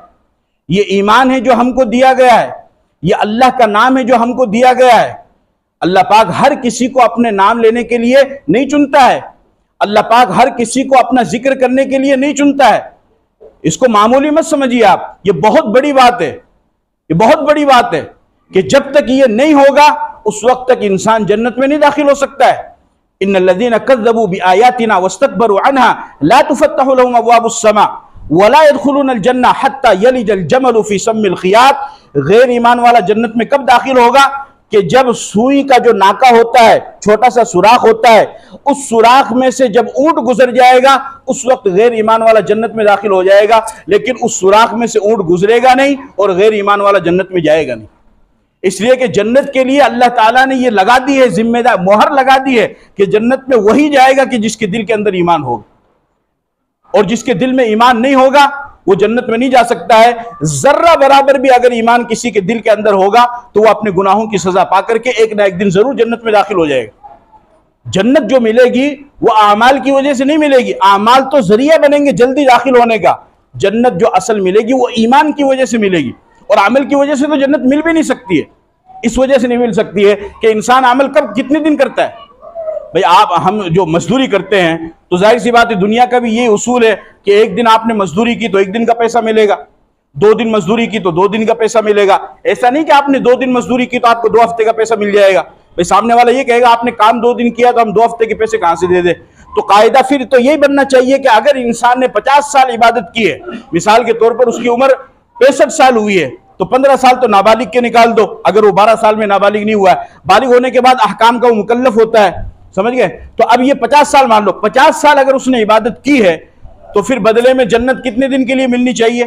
ये ईमान है जो हमको दिया गया है, ये अल्लाह का नाम है जो हमको दिया गया है। अल्लाह पाक हर किसी को अपने नाम लेने के लिए नहीं चुनता है, अल्लाह पाक हर किसी को अपना जिक्र करने के लिए नहीं चुनता है। इसको मामूली मत समझिए आप, ये बहुत बड़ी बात है, ये बहुत बड़ी बात है कि जब तक ये नहीं होगा उस वक्त तक इंसान जन्नत में नहीं दाखिल हो सकता है। इन्नल्लज़ीना कज़्ज़बू बिआयातिना वस्तकबरू अन्हा ला तुफ़त्तहु लहुम अब्वाबुस समा वला यदखुलूनल जन्नह हत्ता यलिजल जमलु फी सम्मिल खियात। गैर ईमान वाला जन्नत में कब दाखिल होगा? कि जब सुई का जो नाका होता है, छोटा सा सुराख होता है, उस सुराख में से जब ऊंट गुजर जाएगा उस वक्त गैर ईमान वाला जन्नत में दाखिल हो जाएगा। लेकिन उस सुराख में से ऊंट गुजरेगा नहीं और गैर ईमान वाला जन्नत में जाएगा नहीं। इसलिए कि जन्नत के लिए अल्लाह ताला ने ये लगा दी है जिम्मेदार, मोहर लगा दी है कि जन्नत में वही जाएगा कि जिसके दिल के अंदर ईमान होगा, और जिसके दिल में ईमान नहीं होगा वो जन्नत में नहीं जा सकता है। जर्रा बराबर भी अगर ईमान किसी के दिल के अंदर होगा तो वो अपने गुनाहों की सजा पाकर के एक ना एक दिन जरूर जन्नत में दाखिल हो जाएगा। जन्नत जो मिलेगी वो आमाल की वजह से नहीं मिलेगी, आमाल तो जरिया बनेंगे जल्दी दाखिल होने का। जन्नत जो असल मिलेगी वो ईमान की वजह से मिलेगी, और अमल की वजह से तो जन्नत मिल भी नहीं सकती है। इस वजह से नहीं मिल सकती है कि इंसान अमल कब कितने दिन करता है। भाई हम जो मजदूरी करते हैं तो जाहिर सी बात है दुनिया का भी ये उसूल है कि एक दिन आपने मजदूरी की तो एक दिन का पैसा मिलेगा, 2 दिन मजदूरी की तो 2 दिन का पैसा मिलेगा। ऐसा नहीं कि आपने 2 दिन मजदूरी की तो आपको 2 हफ्ते का पैसा मिल जाएगा। भाई सामने वाला ये कहेगा आपने काम 2 दिन किया तो हम 2 हफ्ते के पैसे कहां से दे दे। तो कायदा फिर तो यही बनना चाहिए कि अगर इंसान ने 50 साल इबादत की है, मिसाल के तौर पर उसकी उम्र 65 साल हुई है, तो 15 साल तो नाबालिग के निकाल दो। अगर वो 12 साल में नाबालिग नहीं हुआ है, बालिग होने के बाद अहकाम का वो मुकल्लफ होता है, समझ गए। तो अब ये 50 साल मान लो, 50 साल अगर उसने इबादत की है तो फिर बदले में जन्नत कितने दिन के लिए मिलनी चाहिए?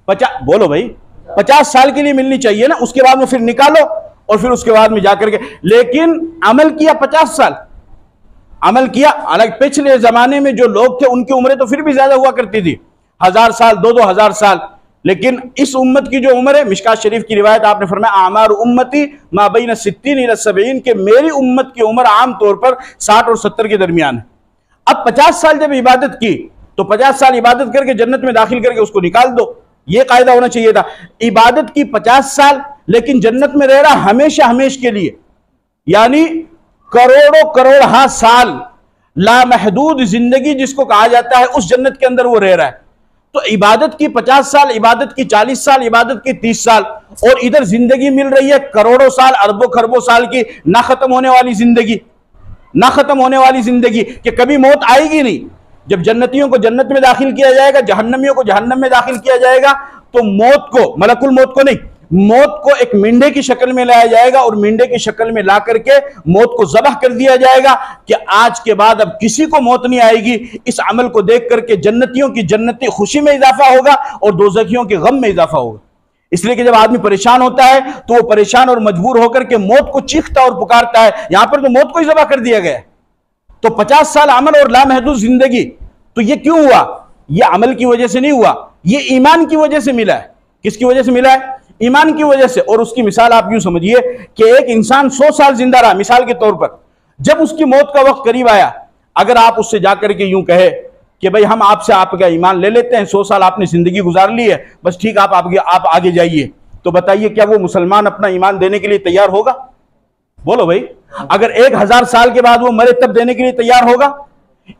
बोलो भाई, 50 साल के लिए मिलनी चाहिए ना, उसके बाद में फिर निकालो और फिर उसके बाद में जाकर के, लेकिन अमल किया 50 साल, अमल किया। अलग पिछले जमाने में जो लोग थे उनकी उम्रें तो फिर भी ज्यादा हुआ करती थी, 1000 साल, 2-2 हजार साल, लेकिन इस उम्मत की जो उम्र है, मिशकात शरीफ की रिवायत आपने फरमाया आमार उम्मती मा बैन 60 इला 70, के मेरी उम्मत की उम्र आमतौर पर 60 और 70 के दरमियान है। अब 50 साल जब इबादत की तो 50 साल इबादत करके जन्नत में दाखिल करके उसको निकाल दो, यह कायदा होना चाहिए था। इबादत की 50 साल, लेकिन जन्नत में रह रहा हमेशा हमेश के लिए, यानी करोड़ों करोड़ हा साल, लामहदूद जिंदगी जिसको कहा जाता है, उस जन्नत के अंदर वो रह रहा है। तो इबादत की 50 साल, इबादत की 40 साल, इबादत की 30 साल, और इधर जिंदगी मिल रही है करोड़ों साल, अरबों खरबों साल की, ना खत्म होने वाली जिंदगी, ना खत्म होने वाली जिंदगी, कि कभी मौत आएगी नहीं। जब जन्नतियों को जन्नत में दाखिल किया जाएगा, जहन्नमियों को जहन्नम में दाखिल किया जाएगा, तो मौत को, मलकुल मौत को नहीं, मौत को एक मेंढे की शक्ल में लाया जाएगा और मेंढे की शक्ल में ला करके मौत को ज़बह कर दिया जाएगा कि आज के बाद अब किसी को मौत नहीं आएगी। इस अमल को देख करके जन्नतियों की जन्नती खुशी में इजाफा होगा और दोज़खियों के गम में इजाफा होगा। इसलिए कि जब आदमी परेशान होता है तो वो परेशान और मजबूर होकर के मौत को चीखता और पुकारता है। यहां पर तो मौत को ही ज़बह कर दिया गया। तो 50 साल अमल और लामहदूद जिंदगी, तो ये क्यों हुआ? ये अमल की वजह से नहीं हुआ, ये ईमान की वजह से मिला है। किसकी वजह से मिला है? ईमान की वजह से। और उसकी मिसाल आप यूं समझिए कि एक इंसान 100 साल जिंदा रहा, मिसाल के तौर पर, जब उसकी मौत का वक्त करीब आया, अगर आप उससे जाकर के यूं कहे कि भाई हम आपसे आपका ईमान ले लेते हैं, 100 साल आपने जिंदगी गुजार ली है, बस ठीक, आप आगे जाइए, तो बताइए क्या वो मुसलमान अपना ईमान देने के लिए तैयार होगा? बोलो भाई। अगर 1000 साल के बाद वो मरे तब देने के लिए तैयार होगा?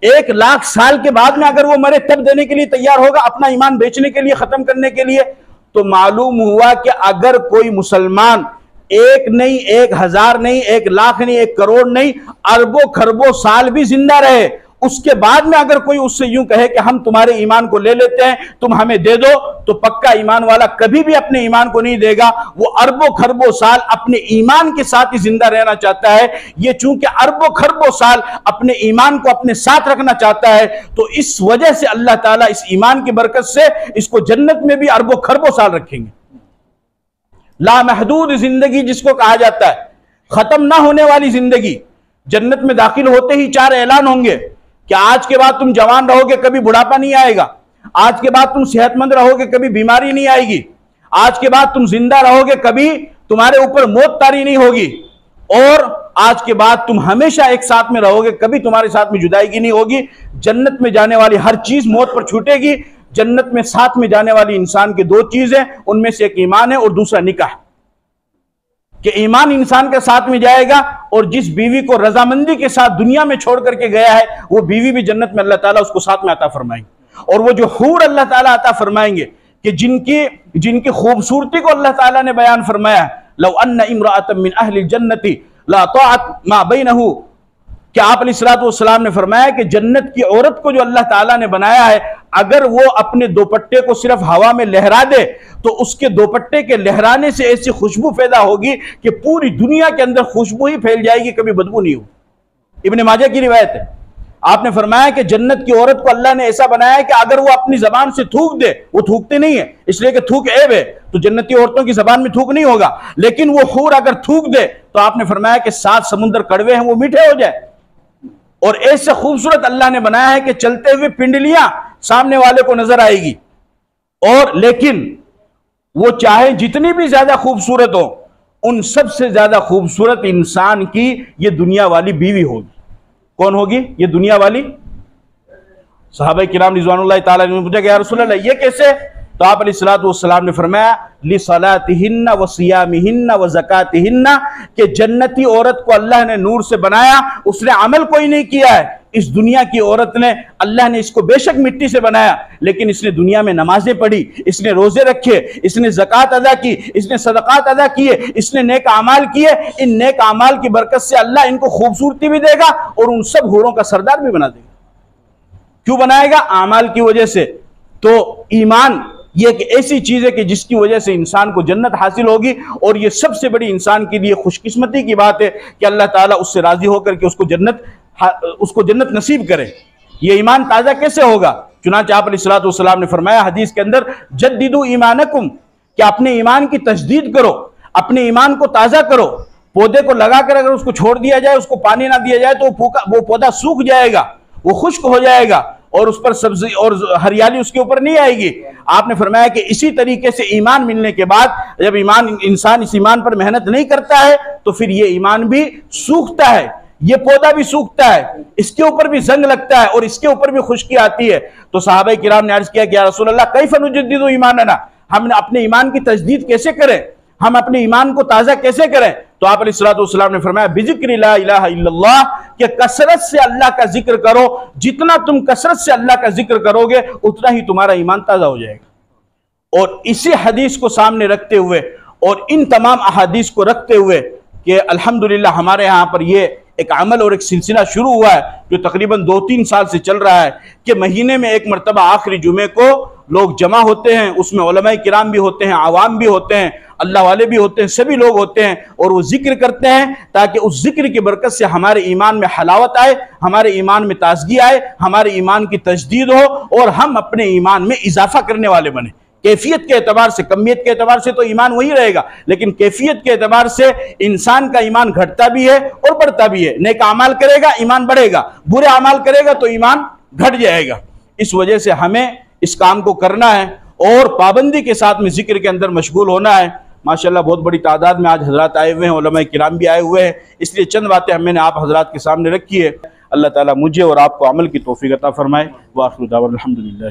1,00,000 साल के बाद में अगर वो मरे तब देने के लिए तैयार होगा, अपना ईमान बेचने के लिए, खत्म करने के लिए? तो मालूम हुआ कि अगर कोई मुसलमान 1 नहीं, 1000 नहीं, 1,00,000 नहीं, 1 करोड़ नहीं, अरबों खरबों साल भी जिंदा रहे, उसके बाद में अगर कोई उससे यूं कहे कि हम तुम्हारे ईमान को ले लेते हैं, तुम हमें दे दो, तो पक्का ईमान वाला कभी भी अपने ईमान को नहीं देगा। वो अरबों खरबों साल अपने ईमान के साथ ही जिंदा रहना चाहता है। ये चूंकि अरबों खरबों साल अपने ईमान को अपने साथ रखना चाहता है, तो इस वजह से अल्लाह ताला इस ईमान की बरकत से इसको जन्नत में भी अरबों खरबों साल रखेंगे। लामहदूद जिंदगी जिसको कहा जाता है, खत्म ना होने वाली जिंदगी। जन्नत में दाखिल होते ही 4 ऐलान होंगे कि आज के बाद तुम जवान रहोगे, कभी बुढ़ापा नहीं आएगा। आज के बाद तुम सेहतमंद रहोगे, कभी बीमारी नहीं आएगी। आज के बाद तुम जिंदा रहोगे, कभी तुम्हारे ऊपर मौत तारी नहीं होगी। और आज के बाद तुम हमेशा एक साथ में रहोगे, कभी तुम्हारे साथ में जुदाई नहीं होगी। जन्नत में जाने वाली हर चीज मौत पर छूटेगी। जन्नत में साथ में जाने वाली इंसान की 2 चीजें, उनमें से एक ईमान है और दूसरा निकाह। कि ईमान इंसान के साथ में जाएगा और जिस बीवी को रजामंदी के साथ दुनिया में छोड़ करके गया है, वो बीवी भी जन्नत में अल्लाह ताला उसको साथ में अता फरमाएंगे। और वो जो हूर अल्लाह ताला अता फरमाएंगे कि जिनकी खूबसूरती को अल्लाह ताला ने बयान फरमाया, लौ अन्ना इम्राअतम मिन अहलिल जन्नति ला ताअत मा बैनहु, कि आप अलैहिस्सलातु वस्सलाम ने फरमाया कि जन्नत की औरत को जो अल्लाह ताला ने बनाया है, अगर वो अपने दोपट्टे को सिर्फ हवा में लहरा दे तो उसके दोपट्टे के लहराने से ऐसी खुशबू पैदा होगी कि पूरी दुनिया के अंदर खुशबू ही फैल जाएगी, कभी बदबू नहीं हो। इब्ने माजा की रिवायत है। आपने फरमाया कि जन्नत की औरत को अल्लाह ने ऐसा बनाया है कि अगर वो अपनी जबान से थूक दे, वो थूकते नहीं है इसलिए कि थूक ऐब है, तो जन्नती औरतों की जबान में थूक नहीं होगा, लेकिन वो हूर अगर थूक दे तो आपने फरमाया कि 7 समुद्र कड़वे हैं वो मीठे हो जाए। और ऐसे खूबसूरत अल्लाह ने बनाया है कि चलते हुए पिंडलियां सामने वाले को नजर आएगी। और लेकिन वो चाहे जितनी भी ज्यादा खूबसूरत हो, उन सबसे ज्यादा खूबसूरत इंसान की ये दुनिया वाली बीवी होगी। कौन होगी? ये दुनिया वाली। सहाबा किराम रिज़वानुल्लाह ताला ने पूछा कि या रसूल अल्लाह ये कैसे? तो आप अलैहिस्सलातु वस्सलाम ने फरमाया लिसलातिहिन्ना व सियामिहिन्ना व ज़कातिहिन्ना, कि जन्नती औरत को अल्लाह ने नूर से बनाया, उसने अमल कोई नहीं किया है। इस दुनिया की औरत ने, अल्लाह ने इसको बेशक मिट्टी से बनाया, लेकिन इसने दुनिया में नमाजें पढ़ी, इसने रोजे रखे, इसने ज़कात अदा की, इसने सदक़ात अदा किए, इसने नेक अमाल किए। इन नेक अमाल की बरकत से अल्लाह इनको खूबसूरती भी देगा और उन सब हूरों का सरदार भी बना देगा। क्यों बनाएगा? अमाल की वजह से। तो ईमान ये एक ऐसी चीज है कि जिसकी वजह से इंसान को जन्नत हासिल होगी। और ये सबसे बड़ी इंसान के लिए खुशकिस्मती की बात है कि अल्लाह ताला उससे राजी होकर के उसको जन्नत नसीब करे। ये ईमान ताज़ा कैसे होगा? चुनांचे आप अलैहिस्सलातु वस्सलाम ने फरमाया हदीस के अंदर, जद्दिदु ईमानकुम, कि अपने ईमान की तजदीद करो, अपने ईमान को ताज़ा करो। पौधे को लगाकर अगर उसको छोड़ दिया जाए, उसको पानी ना दिया जाए, तो वो पौधा सूख जाएगा, वो खुश्क हो जाएगा और उस पर सब्जी और हरियाली उसके ऊपर नहीं आएगी। आपने फरमाया कि इसी तरीके से ईमान मिलने के बाद जब इंसान इस ईमान पर मेहनत नहीं करता है तो फिर ये ईमान भी सूखता है, ये पौधा भी सूखता है, इसके ऊपर भी जंग लगता है और इसके ऊपर भी खुश्की आती है। तो सहाबा किराम ने अर्ज किया कि या रसूल अल्लाह, कैफ़ नुजद्दिदु ईमानना, हम अपने ईमान की तजदीद कैसे करें, हम अपने ईमान को ताज़ा कैसे करें? तो आप अलैहिस्सलातु वस्सलाम ने फरमाया, बिज़िक्रि ला इलाहा इल्लल्लाह, कि कसरत से अल्लाह का जिक्र करो। जितना तुम कसरत से अल्लाह का जिक्र करोगे उतना ही तुम्हारा ईमान ताज़ा हो जाएगा। और इसी हदीस को सामने रखते हुए और इन तमाम अहादीस को रखते हुए कि अल्हम्दुलिल्लाह हमारे यहाँ पर ये एक अमल और एक सिलसिला शुरू हुआ है जो तकरीबन 2-3 साल से चल रहा है कि महीने में एक मरतबा आखिरी जुमे को लोग जमा होते हैं, उसमें उलमाए किराम भी होते हैं, आवाम भी होते हैं, अल्लाह वाले भी होते हैं, सभी लोग होते हैं और वो जिक्र करते हैं ताकि उस जिक्र की बरकत से हमारे ईमान में हलावत आए, हमारे ईमान में ताजगी आए, हमारे ईमान की तजदीद हो और हम अपने ईमान में इजाफा करने वाले बने। कैफियत के एतबार से, कमियत के एतबार से तो ईमान वही रहेगा, लेकिन कैफियत के एतबार से इंसान का ईमान घटता भी है और बढ़ता भी है। नेक अमाल करेगा ईमान बढ़ेगा, बुरे अमाल करेगा तो ईमान घट जाएगा। इस वजह से हमें इस काम को करना है और पाबंदी के साथ में जिक्र के अंदर मशगूल होना है। माशाअल्लाह बहुत बड़ी तादाद में आज हजरात आए हुए हैं, उलमाए किराम भी आए हुए हैं, इसलिए चंद बातें मैंने आप हजरात के सामने रखी है। अल्लाह ताला मुझे और आपको अमल की तौफीक अता फरमाए। व आखिरु दावाना अल्हम्दुलिल्लाह।